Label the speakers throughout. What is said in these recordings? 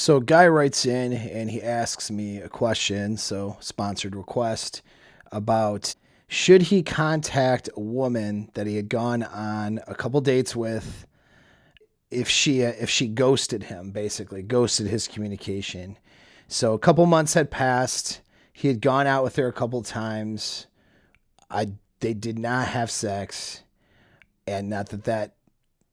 Speaker 1: So a guy writes in and he asks me a question, so sponsored request, about should he contact a woman that he had gone on a couple dates with if she ghosted him, basically ghosted his communication. So a couple months had passed. He had gone out with her a couple times. I They did not have sex, and not that that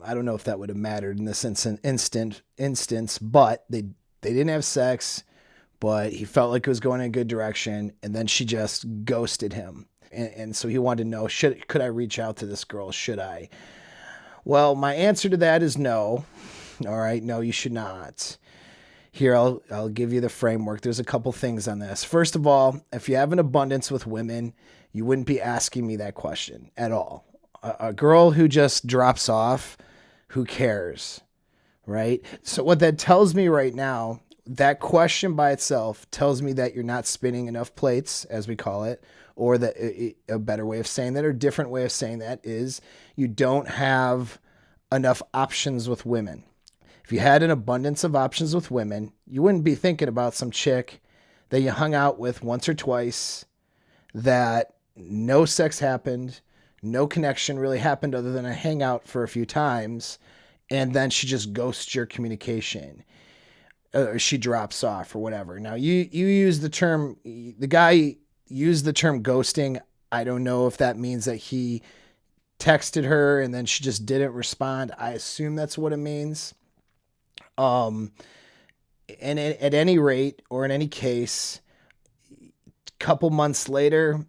Speaker 1: I don't know if that would have mattered in this instance, but they didn't have sex, but he felt like it was going in a good direction, and then she just ghosted him. And so he wanted to know, could I reach out to this girl? Should I? Well, my answer to that is no. All right, no, you should not. Here, I'll give you the framework. There's a couple things on this. First of all, if you have an abundance with women, you wouldn't be asking me that question at all. A girl who just drops off, who cares, right? So what that tells me right now, that question by itself tells me that you're not spinning enough plates, as we call it, or that a better way of saying that, or a different way of saying that is you don't have enough options with women. If you had an abundance of options with women, you wouldn't be thinking about some chick that you hung out with once or twice, that no sex happened, no connection really happened other than a hangout for a few times, and then she just ghosts your communication. Or she drops off or whatever. Now you use the term, the guy used the term ghosting. I don't know if that means that he texted her and then she just didn't respond. I assume that's what it means. Um, and at any rate, or in any case, couple months later,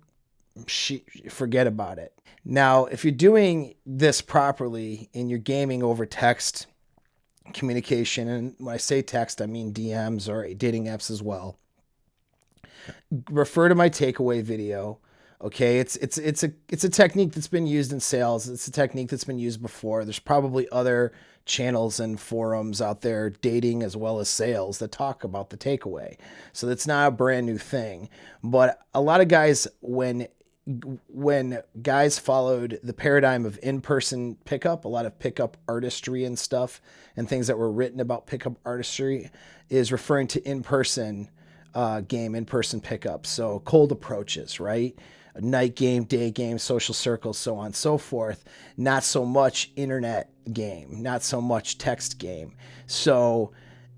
Speaker 1: she forget about it. Now, if you're doing this properly and you're gaming over text communication, and when I say text, I mean DMs or dating apps as well, refer to my takeaway video. Okay, it's a technique that's been used in sales. It's a technique that's been used before. There's probably other channels and forums out there, dating as well as sales, that talk about the takeaway. So that's not a brand new thing. But a lot of guys, when guys followed the paradigm of in-person pickup, a lot of pickup artistry and stuff and things that were written about pickup artistry is referring to in-person in-person pickup. So cold approaches, right? A night game, day game, social circles, so on and so forth. Not so much internet game, not so much text game. So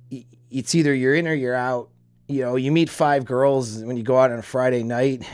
Speaker 1: it's either you're in or you're out. You know, you meet five girls when you go out on a Friday night.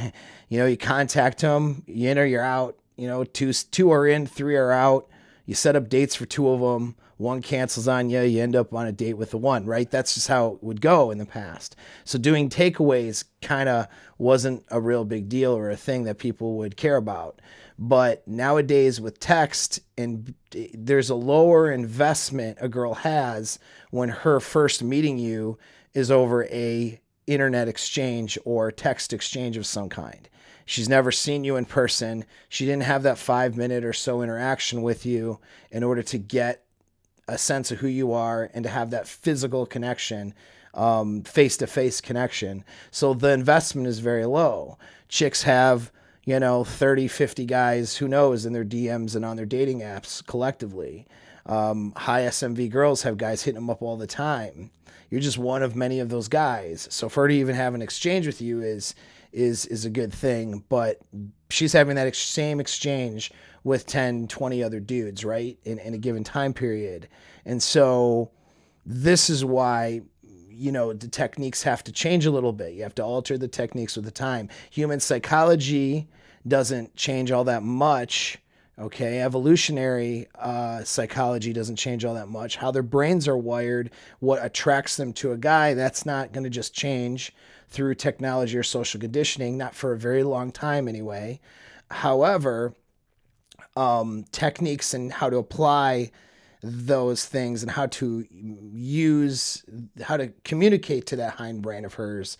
Speaker 1: You know, you contact them, you in or you're out. You know, two are in, three are out. You set up dates for two of them. One cancels on you. You end up on a date with the one, right? That's just how it would go in the past. So doing takeaways kind of wasn't a real big deal or a thing that people would care about. But nowadays with text, and there's a lower investment a girl has when her first meeting you is over a internet exchange or text exchange of some kind. She's never seen you in person. She didn't have that 5 minute or so interaction with you in order to get a sense of who you are and to have that physical connection, face-to-face connection. So the investment is very low. Chicks have, 30, 50 guys, who knows, in their DMs and on their dating apps collectively. High SMV girls have guys hitting them up all the time. You're just one of many of those guys. So for her to even have an exchange with you is a good thing, but she's having that same exchange with 10, 20 other dudes, right? In a given time period. And so this is why, the techniques have to change a little bit. You have to alter the techniques with the time. Human psychology doesn't change all that much. Okay, evolutionary psychology doesn't change all that much. How their brains are wired, what attracts them to a guy, that's not going to just change through technology or social conditioning, not for a very long time anyway. However, techniques and how to apply those things and how to communicate to that hindbrain of hers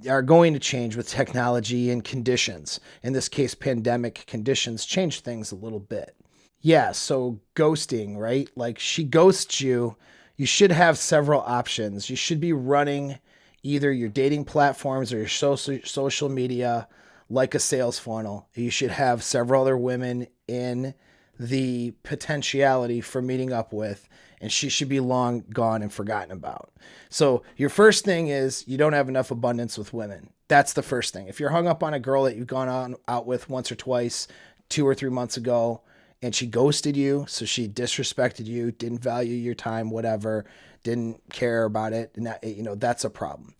Speaker 1: are going to change with technology and conditions. In this case, pandemic conditions change things a little bit. Yeah, so ghosting, right? Like she ghosts you, you should have several options. You should be running either your dating platforms or your social media like a sales funnel. You should have several other women in the potentiality for meeting up with, and she should be long gone and forgotten about. So your first thing is you don't have enough abundance with women. That's the first thing. If you're hung up on a girl that you've gone out with once or twice, 2 or 3 months ago, and she ghosted you, so she disrespected you, didn't value your time, whatever, didn't care about it, and that, that's a problem.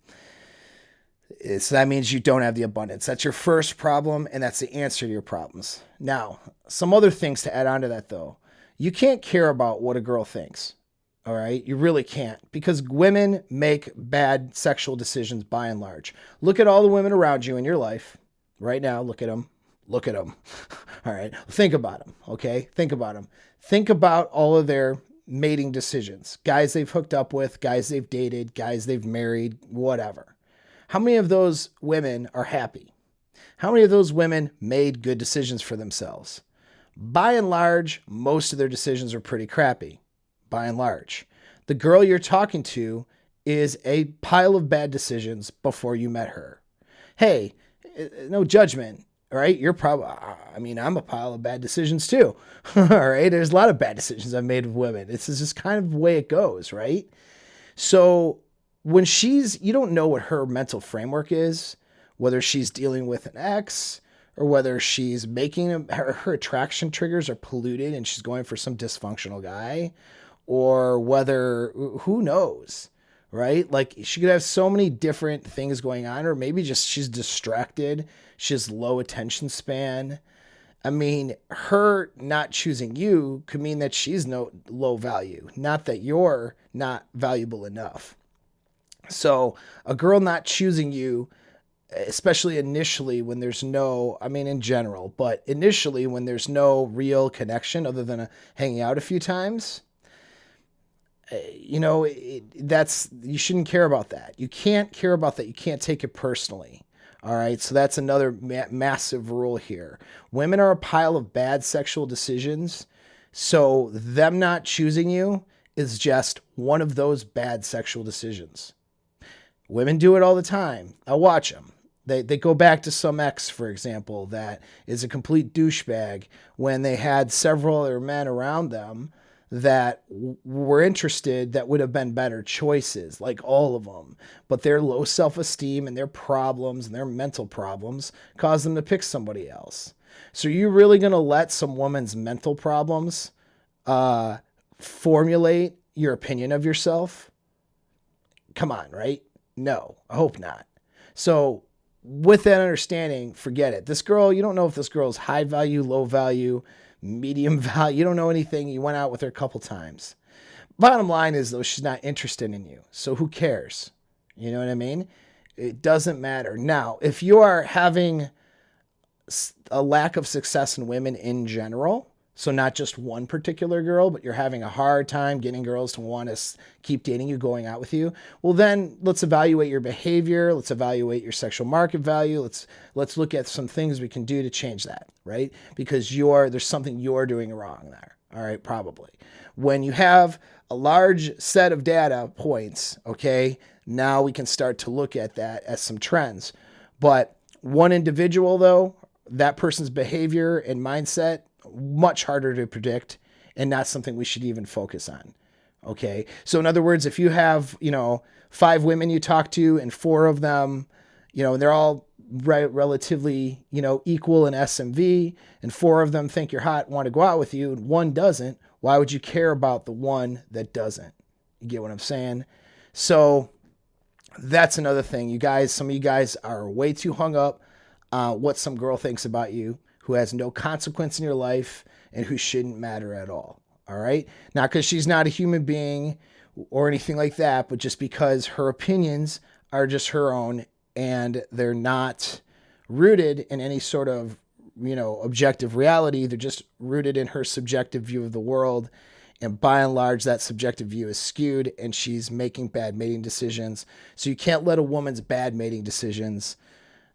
Speaker 1: So that means you don't have the abundance. That's your first problem, and that's the answer to your problems. Now, some other things to add on to that, though. You can't care about what a girl thinks, all right? You really can't, because women make bad sexual decisions by and large. Look at all the women around you in your life right now. Look at them. Look at them. All right? Think about them, okay? Think about them. Think about all of their mating decisions. Guys they've hooked up with, guys they've dated, guys they've married, whatever. How many of those women are happy? How many of those women made good decisions for themselves? By and large, most of their decisions are pretty crappy. By and large. The girl you're talking to is a pile of bad decisions before you met her. Hey, no judgment, all right? You're probably, I'm a pile of bad decisions too. All right? There's a lot of bad decisions I've made with women. This is just kind of the way it goes, right? So when you don't know what her mental framework is, whether she's dealing with an ex or whether she's making her attraction triggers are polluted and she's going for some dysfunctional guy, or whether, who knows, right? Like she could have so many different things going on, or maybe just she's distracted. She has low attention span. I mean, her not choosing you could mean that she's low value, not that you're not valuable enough. So a girl not choosing you, especially initially when there's in general, but initially when there's no real connection other than hanging out a few times, you shouldn't care about that. You can't care about that. You can't take it personally. All right. So that's another massive rule here. Women are a pile of bad sexual decisions. So them not choosing you is just one of those bad sexual decisions. Women do it all the time. I watch them. They go back to some ex, for example, that is a complete douchebag when they had several other men around them that were interested that would have been better choices, like all of them. But their low self-esteem and their problems and their mental problems caused them to pick somebody else. So you're really going to let some woman's mental problems formulate your opinion of yourself? Come on, right? No, I hope not. So with that understanding, forget it. This girl, you don't know if this girl is high value, low value, medium value. You don't know anything. You went out with her a couple times. Bottom line is, though, she's not interested in you. So who cares? You know what I mean? It doesn't matter. Now, if you are having a lack of success in women in general, so not just one particular girl, but you're having a hard time getting girls to want to keep dating you, going out with you, well, then let's evaluate your behavior. Let's evaluate your sexual market value. Let's look at some things we can do to change that, right? Because there's something you're doing wrong there. All right, probably. When you have a large set of data points, okay, now we can start to look at that as some trends. But one individual, though, that person's behavior and mindset, much harder to predict and not something we should even focus on. Okay. So in other words, if you have, 5 women you talk to and 4 of them, and they're all relatively, equal in SMV, and 4 of them think you're hot, want to go out with you, and 1 doesn't, why would you care about the one that doesn't? You get what I'm saying? So that's another thing. Some of you guys are way too hung up on what some girl thinks about you, who has no consequence in your life and who shouldn't matter at all. All right. Not because she's not a human being or anything like that, but just because her opinions are just her own and they're not rooted in any sort of, objective reality. They're just rooted in her subjective view of the world. And by and large, that subjective view is skewed and she's making bad mating decisions. So you can't let a woman's bad mating decisions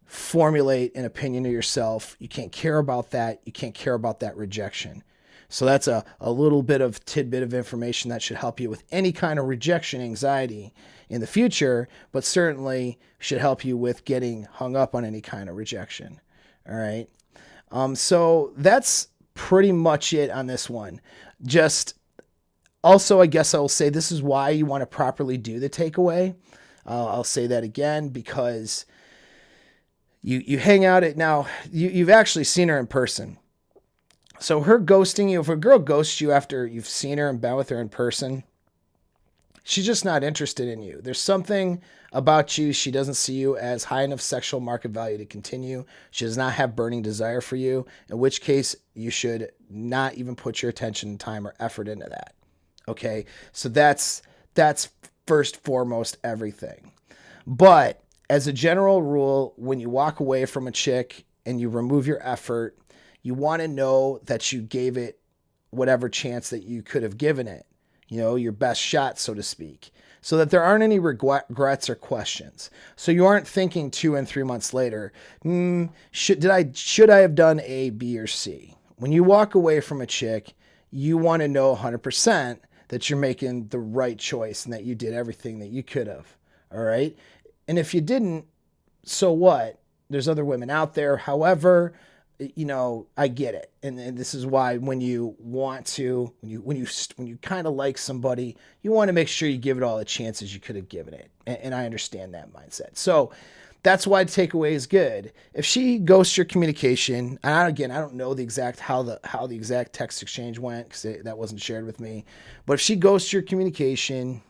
Speaker 1: formulate an opinion of yourself. You can't care about that. You can't care about that rejection. So that's a little bit of tidbit of information that should help you with any kind of rejection anxiety in the future, but certainly should help you with getting hung up on any kind of rejection. All right. So that's pretty much it on this one. Just Also, I guess I'll say this is why you want to properly do the takeaway. I'll say that again because you hang out at now, you've actually seen her in person. So her ghosting you, if a girl ghosts you after you've seen her and been with her in person, she's just not interested in you. There's something about you. She doesn't see you as high enough sexual market value to continue. She does not have burning desire for you, in which case you should not even put your attention, time, or effort into that. Okay? So that's first, foremost, everything. But as a general rule, when you walk away from a chick and you remove your effort, you want to know that you gave it whatever chance that you could have given it, your best shot, so to speak, so that there aren't any regrets or questions. So you aren't thinking 2 and 3 months later, should I have done A, B, or C? When you walk away from a chick, you want to know 100% that you're making the right choice and that you did everything that you could have. All right. And if you didn't, so what? There's other women out there. However, I get it. And this is why when you want to, when you kind of like somebody, you want to make sure you give it all the chances you could have given it. And I understand that mindset. So that's why takeaway is good. If she ghosts your communication, and again, I don't know the exact how the exact text exchange went because that wasn't shared with me. But if she ghosts your communication,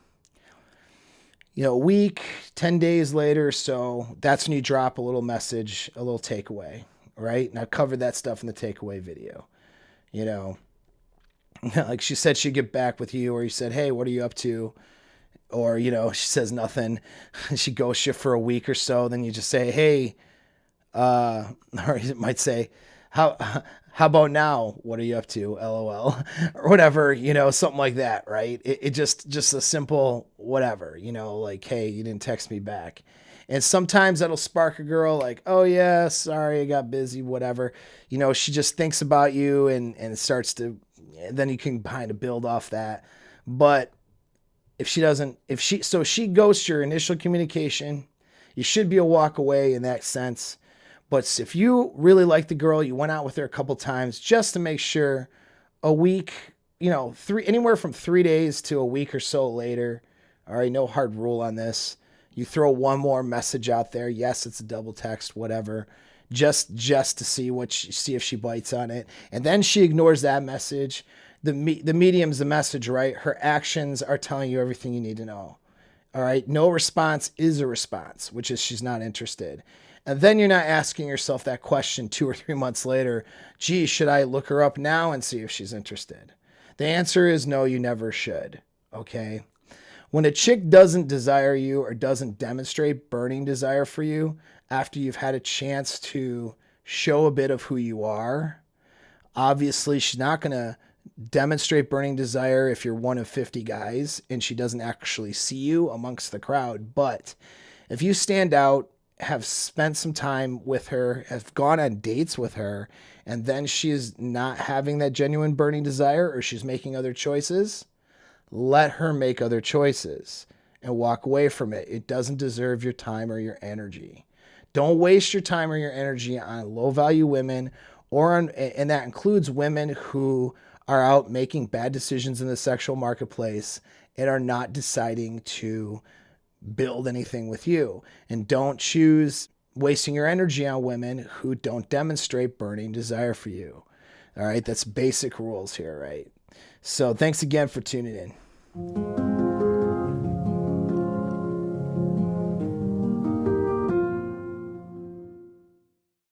Speaker 1: a week, 10 days later or so, that's when you drop a little message, a little takeaway, right? And I covered that stuff in the takeaway video. Like she said she'd get back with you, or you said, hey, what are you up to? Or, she says nothing. She ghosts you for a week or so. Then you just say, hey, or you might say, how about now? What are you up to? LOL, or whatever, something like that, right? It just a simple whatever, like, hey, you didn't text me back. And sometimes that'll spark a girl like, oh yeah, sorry, I got busy, whatever. She just thinks about you and it starts to, then you can kind of build off that. But if she ghosts your initial communication, you should be a walk away in that sense. But if you really like the girl, you went out with her a couple times just to make sure, a week, anywhere from 3 days to a week or so later. All right, no hard rule on this. You throw one more message out there. Yes, it's a double text, whatever, just to see see if she bites on it. And then she ignores that message. The medium's the message, right? Her actions are telling you everything you need to know. All right, no response is a response, which is she's not interested. And then you're not asking yourself that question 2 or 3 months later, gee, should I look her up now and see if she's interested? The answer is no, you never should, okay? When a chick doesn't desire you or doesn't demonstrate burning desire for you after you've had a chance to show a bit of who you are, obviously she's not going to demonstrate burning desire if you're one of 50 guys and she doesn't actually see you amongst the crowd. But if you stand out, have spent some time with her, have gone on dates with her, and then she's not having that genuine burning desire or she's making other choices, let her make other choices and walk away from it. It doesn't deserve your time or your energy. Don't waste your time or your energy on low value women, and that includes women who are out making bad decisions in the sexual marketplace and are not deciding to build anything with you. And don't choose wasting your energy on women who don't demonstrate burning desire for you. All right, that's basic rules here, right? So thanks again for tuning in.